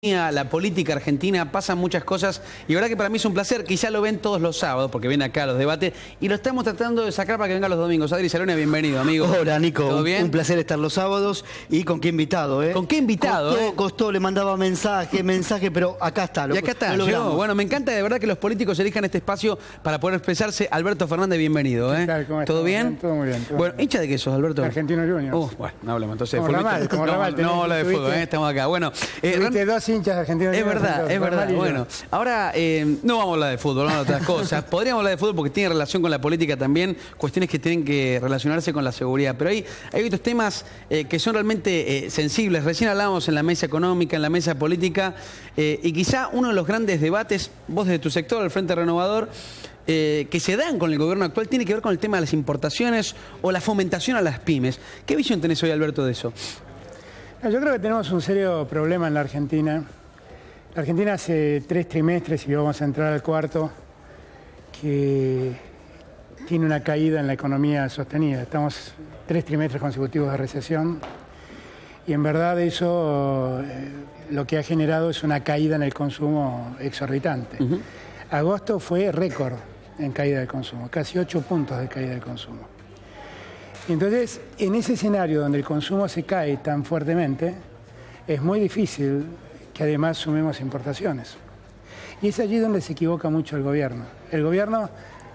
La política argentina, pasan muchas cosas y la verdad que para mí es un placer, quizá lo ven todos los sábados porque viene acá a los debates y lo estamos tratando de sacar para que venga los domingos. Adri Salone, bienvenido, amigo. Hola, Nico. ¿Todo bien? Un placer estar los sábados y con qué invitado, ¿eh? ¿Con qué invitado? Costó, le mandaba mensaje, pero acá está. Y acá está, llegó. Bueno, me encanta de verdad que los políticos elijan este espacio para poder expresarse. Alberto Fernández, bienvenido, ¿eh? ¿Cómo ¿Todo bien? Todo muy bien. Bueno, ¿hincha de qué sos, Alberto? Argentino Juniors. Bueno, no hablemos entonces de Como fútbol. Ramal, No, la de fútbol, estamos acá. Bueno, tuviste dos hinchas de Argentinos es Juniors. verdad, es verdad. Bueno, ahora no vamos a hablar de fútbol, vamos a hablar de otras cosas. Podríamos hablar de fútbol porque tiene relación con la política también, cuestiones que tienen que relacionarse con la seguridad. Pero hay otros temas que son realmente sensibles. Recién hablábamos en la mesa económica, en la mesa política, y quizá uno de los grandes debates, vos desde tu sector, el Frente Renovador, que se dan con el gobierno actual, tiene que ver con el tema de las importaciones o la fomentación a las pymes. ¿Qué visión tenés hoy, Alberto, de eso? Yo creo que tenemos un serio problema en la Argentina. La Argentina hace 3 trimestres, y vamos a entrar al cuarto, que tiene una caída en la economía sostenida. Estamos 3 trimestres consecutivos de recesión y en verdad eso lo que ha generado es una caída en el consumo exorbitante. Agosto fue récord en caída del consumo, casi 8 puntos de caída del consumo. Y entonces, en ese escenario donde el consumo se cae tan fuertemente, es muy difícil que además sumemos importaciones. Y es allí donde se equivoca mucho el gobierno. El gobierno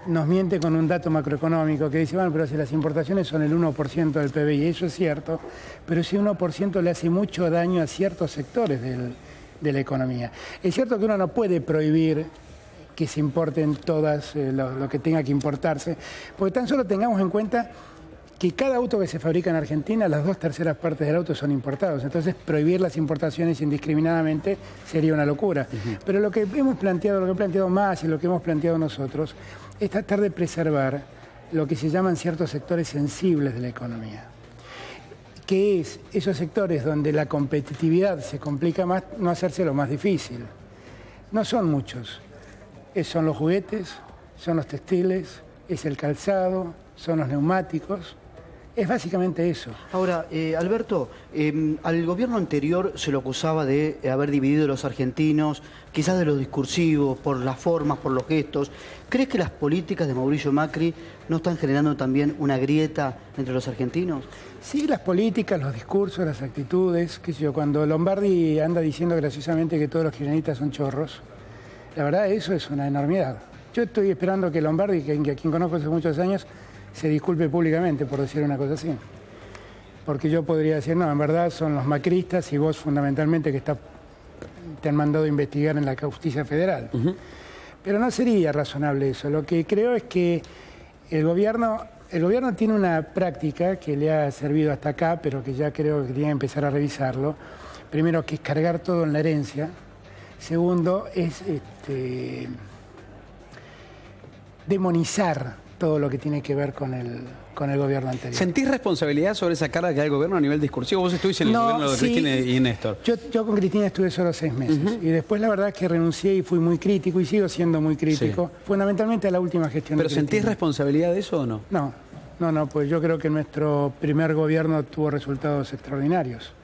nos miente con un dato macroeconómico que dice, bueno, pero si las importaciones son el 1% del PBI, y eso es cierto, pero ese 1% le hace mucho daño a ciertos sectores de la economía. Es cierto que uno no puede prohibir que se importen todas lo que tenga que importarse, porque tan solo tengamos en cuenta que cada auto que se fabrica en Argentina, las 2/3 partes del auto son importados. Entonces, prohibir las importaciones indiscriminadamente sería una locura. Pero lo que hemos planteado, lo que he planteado más y lo que hemos planteado nosotros, es tratar de preservar lo que se llaman ciertos sectores sensibles de la economía. Que es esos sectores donde la competitividad se complica más, no hacérselo más difícil. No son muchos. Son los juguetes, son los textiles, es el calzado, son los neumáticos. Es básicamente eso. Ahora, Alberto, al gobierno anterior se lo acusaba de haber dividido a los argentinos, quizás de los discursivos, por las formas, por los gestos. ¿Crees que las políticas de Mauricio Macri no están generando también una grieta entre los argentinos? Sí, las políticas, los discursos, las actitudes, qué sé yo, cuando Lombardi anda diciendo graciosamente que todos los kirchneristas son chorros, la verdad eso es una enormidad. Yo estoy esperando que Lombardi, a quien conozco hace muchos años, se disculpe públicamente por decir una cosa así. Porque yo podría decir, no, en verdad son los macristas y vos fundamentalmente que te han mandado a investigar en la justicia federal. Pero no sería razonable eso. Lo que creo es que el gobierno tiene una práctica que le ha servido hasta acá, pero que ya creo que tiene que empezar a revisarlo. Primero, que es cargar todo en la herencia. Segundo, es demonizar todo lo que tiene que ver con el gobierno anterior. ¿Sentís responsabilidad sobre esa carga que hay el gobierno a nivel discursivo? Vos estuviste en el gobierno de Cristina y Néstor. Yo con Cristina estuve solo 6 meses. Y después la verdad es que renuncié y fui muy crítico y sigo siendo muy crítico. Sí. Fundamentalmente a la última gestión de Cristina. ¿Pero sentís responsabilidad de eso o no? No, pues yo creo que nuestro primer gobierno tuvo resultados extraordinarios.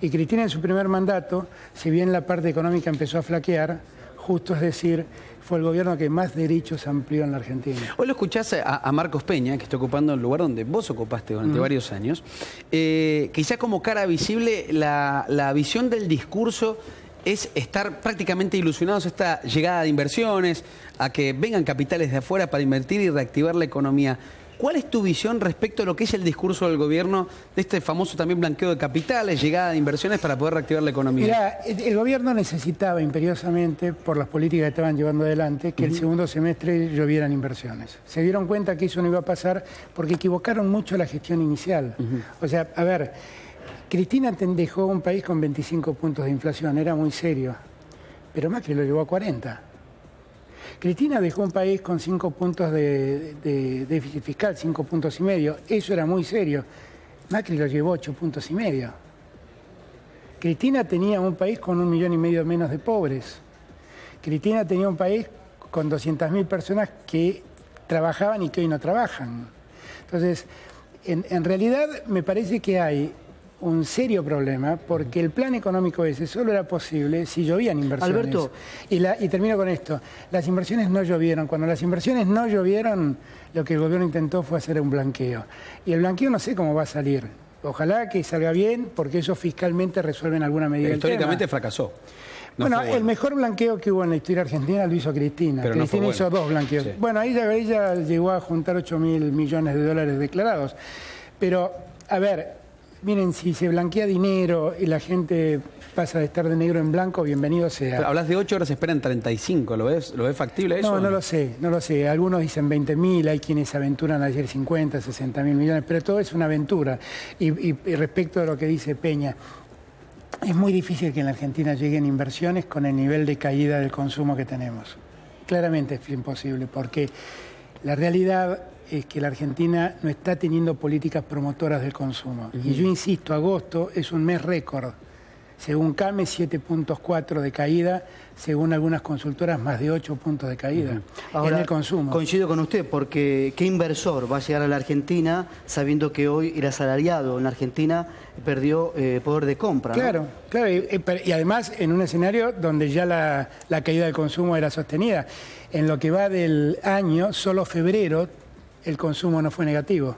Y Cristina en su primer mandato, si bien la parte económica empezó a flaquear, justo es decir, fue el gobierno que más derechos amplió en la Argentina. Hoy lo escuchás a Marcos Peña, que está ocupando el lugar donde vos ocupaste durante varios años. Quizá como cara visible, la visión del discurso es estar prácticamente ilusionados a esta llegada de inversiones, a que vengan capitales de afuera para invertir y reactivar la economía. ¿Cuál es tu visión respecto a lo que es el discurso del gobierno de este famoso también blanqueo de capitales, llegada de inversiones para poder reactivar la economía? Mirá, el gobierno necesitaba imperiosamente, por las políticas que estaban llevando adelante, que el segundo semestre llovieran inversiones. Se dieron cuenta que eso no iba a pasar porque equivocaron mucho la gestión inicial. O sea, a ver, Cristina dejó un país con 25 puntos de inflación, era muy serio, pero Macri lo llevó a 40. Cristina dejó un país con 5 puntos de déficit fiscal, 5,5 puntos. Eso era muy serio. Macri lo llevó 8,5 puntos. Cristina tenía un país con 1,5 millones menos de pobres. Cristina tenía un país con 200.000 personas que trabajaban y que hoy no trabajan. Entonces, en realidad me parece que hay un serio problema porque el plan económico ese solo era posible si llovían inversiones. Alberto. Y termino con esto. Las inversiones no llovieron. Cuando las inversiones no llovieron, lo que el gobierno intentó fue hacer un blanqueo. Y el blanqueo no sé cómo va a salir. Ojalá que salga bien porque eso fiscalmente resuelve en alguna medida Históricamente el tema. fracasó. No bueno, fue bueno. el mejor blanqueo que hubo en la historia argentina lo hizo Cristina. Pero no Cristina fue hizo bueno. 2 blanqueos. Sí. Bueno, ella llegó a juntar 8.000 millones de dólares declarados. Pero, a ver, miren, si se blanquea dinero y la gente pasa de estar de negro en blanco, bienvenido sea. Pero hablas de 8 horas, esperan 35. ¿Lo ves factible eso? No, no lo sé. Algunos dicen 20.000, hay quienes aventuran ayer 50, 60.000 millones, pero todo es una aventura. Y respecto a lo que dice Peña, es muy difícil que en la Argentina lleguen inversiones con el nivel de caída del consumo que tenemos. Claramente es imposible, porque la realidad es que la Argentina no está teniendo políticas promotoras del consumo. Y yo insisto, agosto es un mes récord. Según CAME, 7.4 de caída, según algunas consultoras, más de 8 puntos de caída Ahora, en el consumo. Coincido con usted, porque ¿qué inversor va a llegar a la Argentina sabiendo que hoy el asalariado en la Argentina perdió poder de compra? Claro, claro. Y además en un escenario donde ya la caída del consumo era sostenida. En lo que va del año, solo febrero, el consumo no fue negativo.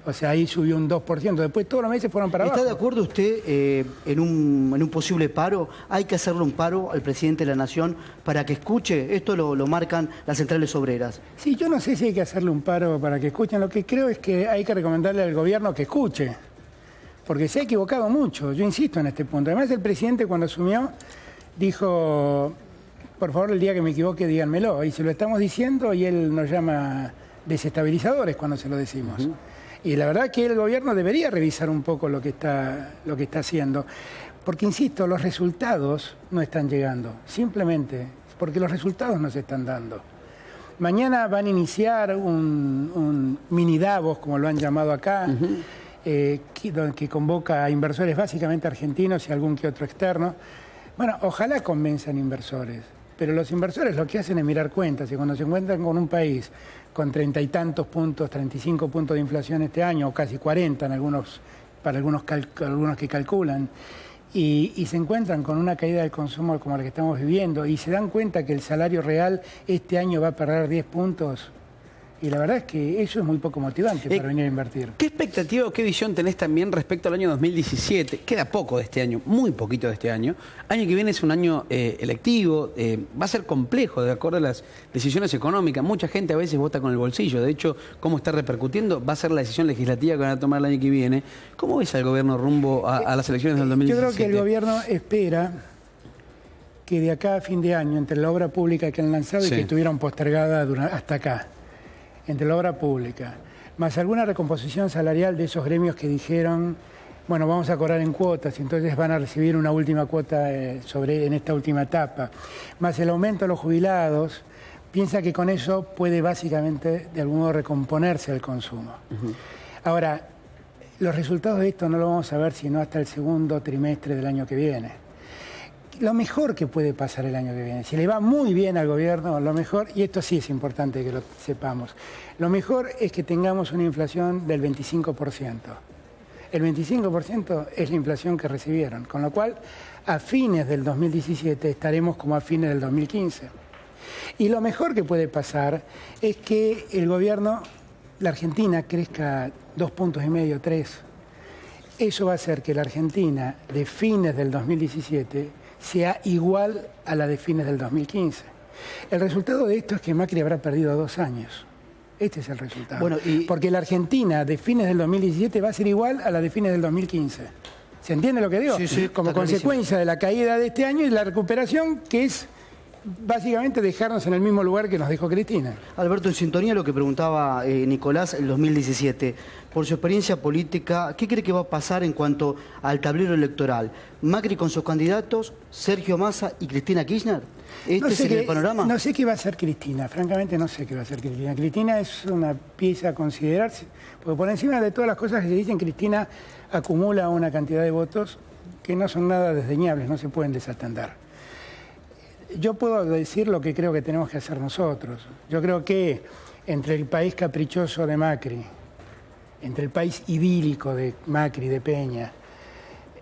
O sea, ahí subió un 2%. Después todos los meses fueron para abajo. ¿Está de acuerdo usted en un posible paro? ¿Hay que hacerle un paro al presidente de la Nación para que escuche? Esto lo marcan las centrales obreras. Sí, yo no sé si hay que hacerle un paro para que escuchen. Lo que creo es que hay que recomendarle al gobierno que escuche. Porque se ha equivocado mucho. Yo insisto en este punto. Además, el presidente cuando asumió dijo, por favor, el día que me equivoque, díganmelo. Y se lo estamos diciendo y él nos llama desestabilizadores cuando se lo decimos. Y la verdad que el gobierno debería revisar un poco lo que está haciendo. Porque, insisto, los resultados no están llegando. Simplemente porque los resultados no se están dando. Mañana van a iniciar un mini Davos, como lo han llamado acá, que convoca a inversores básicamente argentinos y algún que otro externo. Bueno, ojalá convenzan inversores. Pero los inversores lo que hacen es mirar cuentas y cuando se encuentran con un país con 30 y tantos puntos, 35 puntos de inflación este año, o casi 40 para algunos que calculan, y se encuentran con una caída del consumo como la que estamos viviendo y se dan cuenta que el salario real este año va a perder 10 puntos, y la verdad es que eso es muy poco motivante para venir a invertir. ¿Qué expectativa o qué visión tenés también respecto al año 2017? Queda poco de este año, muy poquito de este año. Año que viene es un año electivo, va a ser complejo de acuerdo a las decisiones económicas. Mucha gente a veces vota con el bolsillo. De hecho, cómo está repercutiendo va a ser la decisión legislativa que van a tomar el año que viene. ¿Cómo ves al gobierno rumbo a las elecciones del 2017? Yo creo que el gobierno espera que de acá a fin de año, entre la obra pública que han lanzado y que tuvieron postergada hasta acá, entre la obra pública, más alguna recomposición salarial de esos gremios que dijeron, bueno, vamos a cobrar en cuotas y entonces van a recibir una última cuota en esta última etapa, más el aumento de los jubilados, piensa que con eso puede básicamente de algún modo recomponerse el consumo. Ahora, los resultados de esto no lo vamos a ver sino hasta el segundo trimestre del año que viene. Lo mejor que puede pasar el año que viene, si le va muy bien al gobierno, lo mejor, y esto sí es importante que lo sepamos, lo mejor es que tengamos una inflación del 25%. El 25% es la inflación que recibieron, con lo cual a fines del 2017 estaremos como a fines del 2015. Y lo mejor que puede pasar es que el gobierno, la Argentina, crezca 2,5 puntos, 3. Eso va a hacer que la Argentina de fines del 2017 sea igual a la de fines del 2015. El resultado de esto es que Macri habrá perdido 2 años. Este es el resultado. Bueno, porque la Argentina de fines del 2017 va a ser igual a la de fines del 2015. ¿Se entiende lo que digo? Sí, sí, como está consecuencia de la caída de este año y la recuperación, que es básicamente dejarnos en el mismo lugar que nos dejó Cristina. Alberto, en sintonía a lo que preguntaba Nicolás en 2017, por su experiencia política, ¿qué cree que va a pasar en cuanto al tablero electoral? ¿Macri con sus candidatos, Sergio Massa y Cristina Kirchner? ¿Este es el panorama? No sé qué va a hacer Cristina, francamente no sé qué va a hacer Cristina. Cristina es una pieza a considerarse, porque por encima de todas las cosas que se dicen, Cristina acumula una cantidad de votos que no son nada desdeñables, no se pueden desatender. Yo puedo decir lo que creo que tenemos que hacer nosotros. Yo creo que entre el país caprichoso de Macri, entre el país idílico de Macri, de Peña,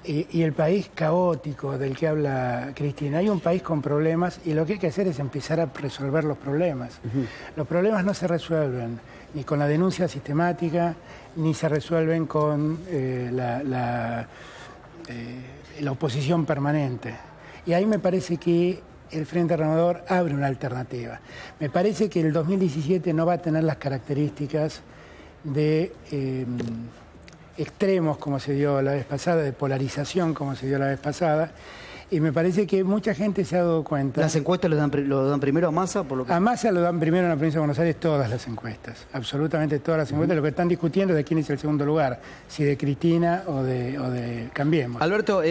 y el país caótico del que habla Cristina. Hay un país con problemas y lo que hay que hacer es empezar a resolver los problemas. Los problemas no se resuelven ni con la denuncia sistemática, ni se resuelven con la oposición permanente. Y ahí me parece que el Frente Renovador abre una alternativa. Me parece que el 2017 no va a tener las características de extremos como se dio la vez pasada, de polarización como se dio la vez pasada, y me parece que mucha gente se ha dado cuenta. ¿Las encuestas lo dan primero a Massa? Por lo que... A Massa lo dan primero en la provincia de Buenos Aires todas las encuestas, absolutamente todas las encuestas. Lo que están discutiendo es de quién es el segundo lugar, si de Cristina o de Cambiemos. Alberto,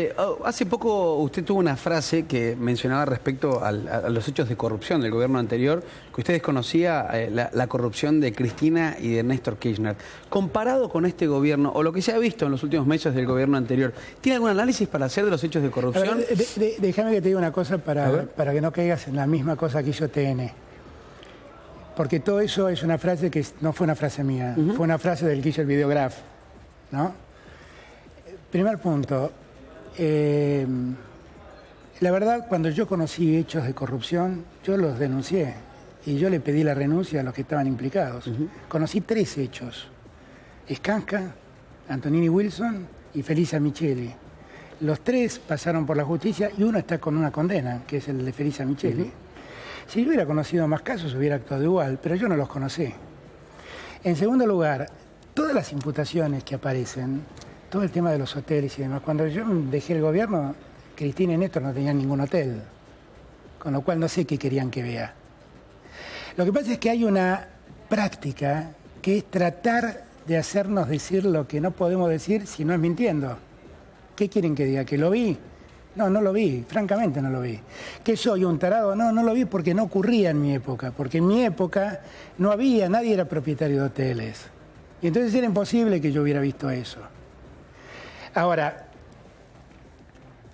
hace poco usted tuvo una frase que mencionaba respecto a los hechos de corrupción del gobierno anterior, que usted desconocía la corrupción de Cristina y de Néstor Kirchner. Comparado con este gobierno, o lo que se ha visto en los últimos meses del gobierno anterior, ¿tiene algún análisis para hacer de los hechos de corrupción? Déjame que te diga una cosa para que no caigas en la misma cosa que hizo TN. Porque todo eso es una frase que no fue una frase mía, fue una frase del que hizo el videograf, ¿no? Primer punto. La verdad, cuando yo conocí hechos de corrupción, yo los denuncié y yo le pedí la renuncia a los que estaban implicados. Conocí 3 hechos. Skanska, Antonini Wilson y Felisa Micheli. Los 3 pasaron por la justicia y uno está con una condena, que es el de Felisa Micheli. Si yo hubiera conocido más casos, hubiera actuado igual, pero yo no los conocí. En segundo lugar, todas las imputaciones que aparecen, todo el tema de los hoteles y demás, cuando yo dejé el gobierno, Cristina y Néstor no tenían ningún hotel, con lo cual no sé qué querían que vea. Lo que pasa es que hay una práctica que es tratar de hacernos decir lo que no podemos decir si no es mintiendo. ¿Qué quieren que diga? ¿Que lo vi? No, no lo vi, francamente no lo vi. ¿Que soy un tarado? No, no lo vi porque no ocurría en mi época, porque en mi época no había, nadie era propietario de hoteles. Y entonces era imposible que yo hubiera visto eso. Ahora,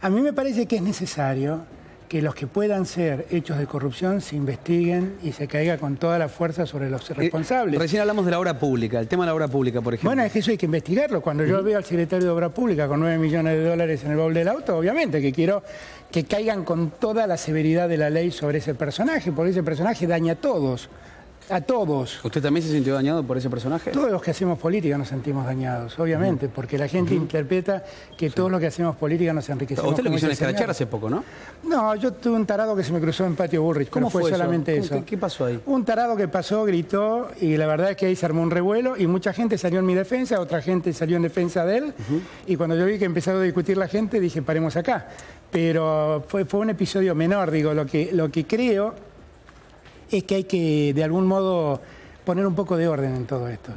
a mí me parece que es necesario que los que puedan ser hechos de corrupción se investiguen y se caiga con toda la fuerza sobre los responsables. Recién hablamos de la obra pública, el tema de la obra pública, por ejemplo. Bueno, es que eso hay que investigarlo. Cuando yo veo al secretario de Obra Pública con 9 millones de dólares en el baúl del auto, obviamente que quiero que caigan con toda la severidad de la ley sobre ese personaje, porque ese personaje daña a todos. A todos. ¿Usted también se sintió dañado por ese personaje? Todos los que hacemos política nos sentimos dañados, obviamente, porque la gente interpreta que todos los que hacemos política nos enriquecemos. Usted lo quiso escrachar hace poco, ¿no? No, yo tuve un tarado que se me cruzó en Patio Bullrich, pero fue solamente eso. ¿Qué pasó ahí? Un tarado que pasó, gritó, y la verdad es que ahí se armó un revuelo, y mucha gente salió en mi defensa, otra gente salió en defensa de él, y cuando yo vi que empezó a discutir la gente, dije, paremos acá. Pero fue un episodio menor, digo, lo que creo es que hay que, de algún modo, poner un poco de orden en todo esto.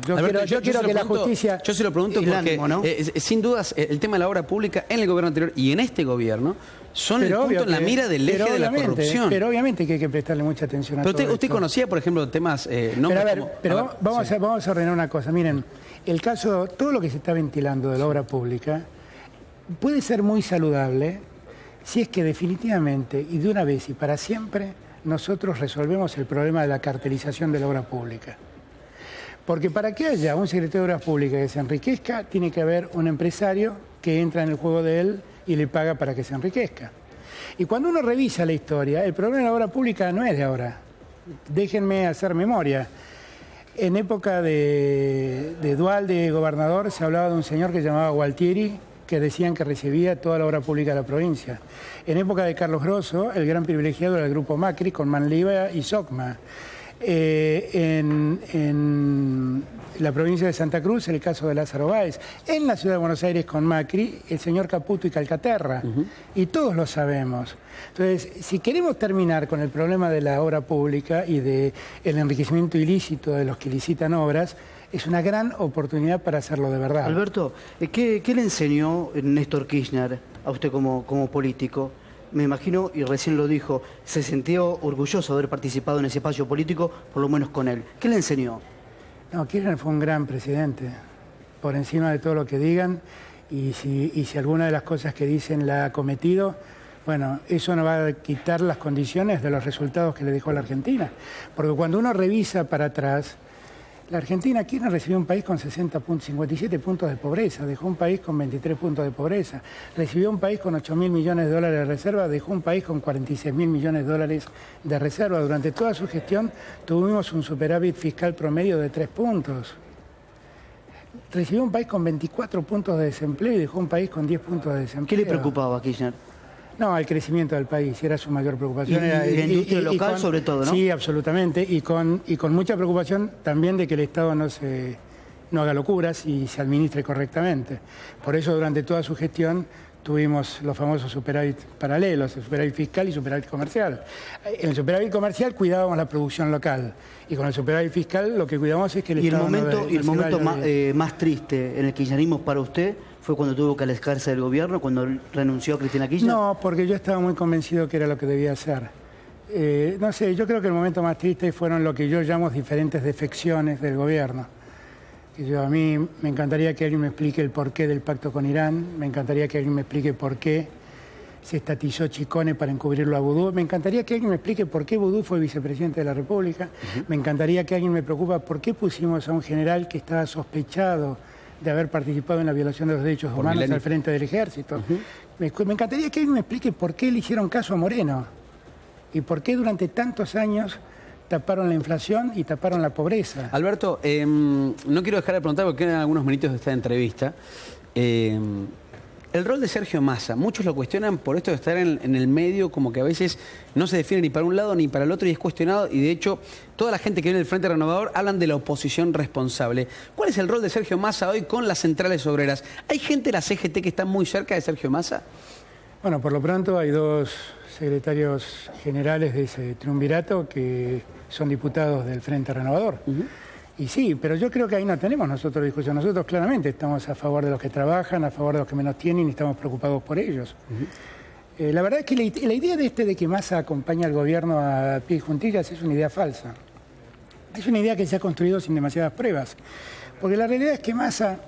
Yo quiero que la justicia... Yo se lo pregunto porque, ánimo, ¿no? Sin dudas, el tema de la obra pública en el gobierno anterior y en este gobierno son el punto en la mira del eje de la corrupción. Pero obviamente que hay que prestarle mucha atención a todo esto. ¿Usted conocía, por ejemplo, temas... vamos a ordenar una cosa. Miren, el caso, todo lo que se está ventilando de la obra pública puede ser muy saludable si es que definitivamente, y de una vez y para siempre, nosotros resolvemos el problema de la cartelización de la obra pública. Porque para que haya un secretario de Obras Públicas que se enriquezca, tiene que haber un empresario que entra en el juego de él y le paga para que se enriquezca. Y cuando uno revisa la historia, el problema de la obra pública no es de ahora. Déjenme hacer memoria. En época de Duhalde gobernador se hablaba de un señor que se llamaba Gualtieri, que decían que recibía toda la obra pública de la provincia. En época de Carlos Grosso, el gran privilegiado era el grupo Macri con Manliva y Socma. En la provincia de Santa Cruz, el caso de Lázaro Báez. En la ciudad de Buenos Aires con Macri, el señor Caputo y Calcaterra. Y todos lo sabemos. Entonces, si queremos terminar con el problema de la obra pública y del enriquecimiento ilícito de los que licitan obras, es una gran oportunidad para hacerlo de verdad. Alberto, ¿qué le enseñó Néstor Kirchner a usted como político? Me imagino, y recién lo dijo, se sintió orgulloso de haber participado en ese espacio político, por lo menos con él. ¿Qué le enseñó? No, Kirchner fue un gran presidente, por encima de todo lo que digan, y si alguna de las cosas que dicen la ha cometido, bueno, eso no va a quitar las condiciones de los resultados que le dejó a la Argentina. Porque cuando uno revisa para atrás, La Argentina, Kirchner recibió un país con 57 puntos de pobreza, dejó un país con 23 puntos de pobreza, recibió un país con 8.000 millones de dólares de reserva, dejó un país con 46.000 millones de dólares de reserva. Durante toda su gestión tuvimos un superávit fiscal promedio de 3 puntos. Recibió un país con 24 puntos de desempleo y dejó un país con 10 puntos de desempleo. ¿Qué le preocupaba a Kirchner? No, el crecimiento del país, era su mayor preocupación. Y la industria local sobre todo, ¿no? Sí, absolutamente, y con mucha preocupación también de que el Estado no haga locuras y se administre correctamente. Por eso durante toda su gestión tuvimos los famosos superávit paralelos, el superávit fiscal y superávit comercial. En el superávit comercial cuidábamos la producción local y con el superávit fiscal lo que cuidamos es que el Estado el momento más triste en el kirchnerismo para usted fue cuando tuvo que alejarse del gobierno, cuando renunció a Cristina Kirchner. No, porque yo estaba muy convencido que era lo que debía hacer. No sé, yo creo que el momento más triste fueron lo que yo llamo diferentes defecciones del gobierno. A mí me encantaría que alguien me explique el porqué del pacto con Irán, me encantaría que alguien me explique por qué se estatizó Chicone para encubrirlo a Vudú, me encantaría que alguien me explique por qué Vudú fue vicepresidente de la República, me encantaría que alguien me preocupe por qué pusimos a un general que estaba sospechado de haber participado en la violación de los derechos humanos al frente del ejército. Me encantaría que alguien me explique por qué le hicieron caso a Moreno y por qué durante tantos años taparon la inflación y taparon la pobreza. Alberto, no quiero dejar de preguntar porque quedan algunos minutos de esta entrevista. El rol de Sergio Massa, muchos lo cuestionan por esto de estar en el medio, como que a veces no se define ni para un lado ni para el otro y es cuestionado, y de hecho toda la gente que viene del Frente Renovador hablan de la oposición responsable. ¿Cuál es el rol de Sergio Massa hoy con las centrales obreras? ¿Hay gente de la CGT que está muy cerca de Sergio Massa? Bueno, por lo pronto hay dos secretarios generales de ese triunvirato que son diputados del Frente Renovador. Y sí, pero yo creo que ahí no tenemos nosotros discusión. Nosotros claramente estamos a favor de los que trabajan, a favor de los que menos tienen y estamos preocupados por ellos. La verdad es que la idea de que Massa acompaña al gobierno a pie juntillas es una idea falsa. Es una idea que se ha construido sin demasiadas pruebas. Porque la realidad es que Massa,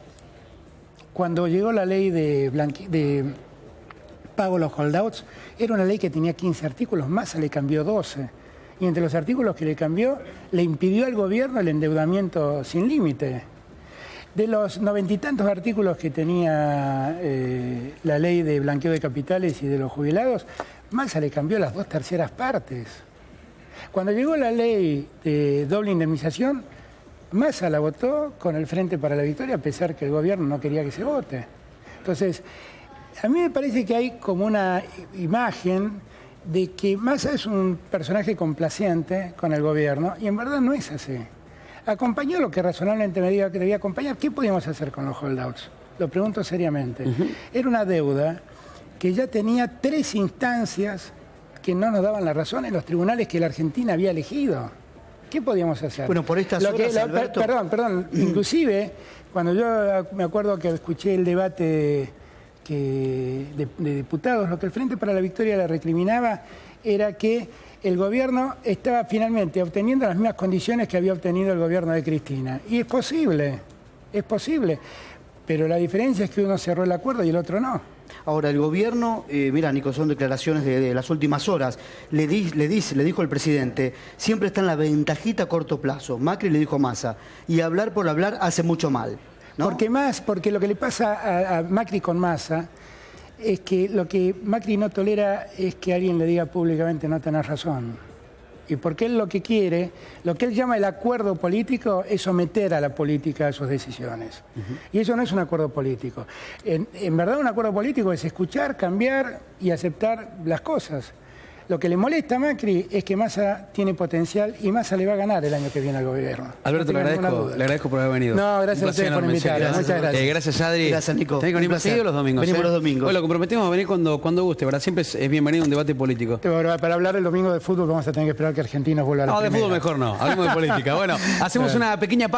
cuando llegó la ley de pago los holdouts, era una ley que tenía 15 artículos, Massa le cambió 12. Y entre los artículos que le cambió, le impidió al gobierno el endeudamiento sin límite. De los 90 y tantos artículos que tenía la ley de blanqueo de capitales y de los jubilados, Massa le cambió las 2/3 partes. Cuando llegó la ley de doble indemnización, Massa la votó con el Frente para la Victoria, a pesar que el gobierno no quería que se vote. Entonces, a mí me parece que hay como una imagen de que Massa es un personaje complaciente con el gobierno, y en verdad no es así. Acompañó lo que razonablemente me diga que debía acompañar. ¿Qué podíamos hacer con los holdouts? Lo pregunto seriamente. Era una deuda que ya tenía 3 instancias que no nos daban la razón en los tribunales que la Argentina había elegido. ¿Qué podíamos hacer? Bueno, por estas horas, Alberto... Perdón. Inclusive, cuando yo me acuerdo que escuché el debate de diputados, lo que el Frente para la Victoria le recriminaba era que el gobierno estaba finalmente obteniendo las mismas condiciones que había obtenido el gobierno de Cristina. Y es posible, pero la diferencia es que uno cerró el acuerdo y el otro no. Ahora, el gobierno, mira, Nico, son declaraciones de las últimas horas, le dijo el presidente, siempre está en la ventajita a corto plazo. Macri le dijo a Massa, y hablar por hablar hace mucho mal, ¿no? Porque lo que le pasa a Macri con Massa es que lo que Macri no tolera es que alguien le diga públicamente no tenés razón. Y porque él lo que quiere, lo que él llama el acuerdo político es someter a la política a sus decisiones. Y eso no es un acuerdo político. En verdad un acuerdo político es escuchar, cambiar y aceptar las cosas. Lo que le molesta a Macri es que Massa tiene potencial y Massa le va a ganar el año que viene al gobierno. Alberto, le agradezco por haber venido. No, gracias a ustedes por invitarme. Muchas gracias. Gracias, Adri. Gracias, Nico. Tenés que venir más seguido los domingos. Venimos los domingos. Bueno, lo comprometimos a venir cuando guste, ¿verdad? Siempre es bienvenido un debate político. Para hablar el domingo de fútbol vamos a tener que esperar que Argentinos vuelva a la primera. No, de fútbol mejor no. Hablemos de política. Bueno, hacemos una pequeña pausa.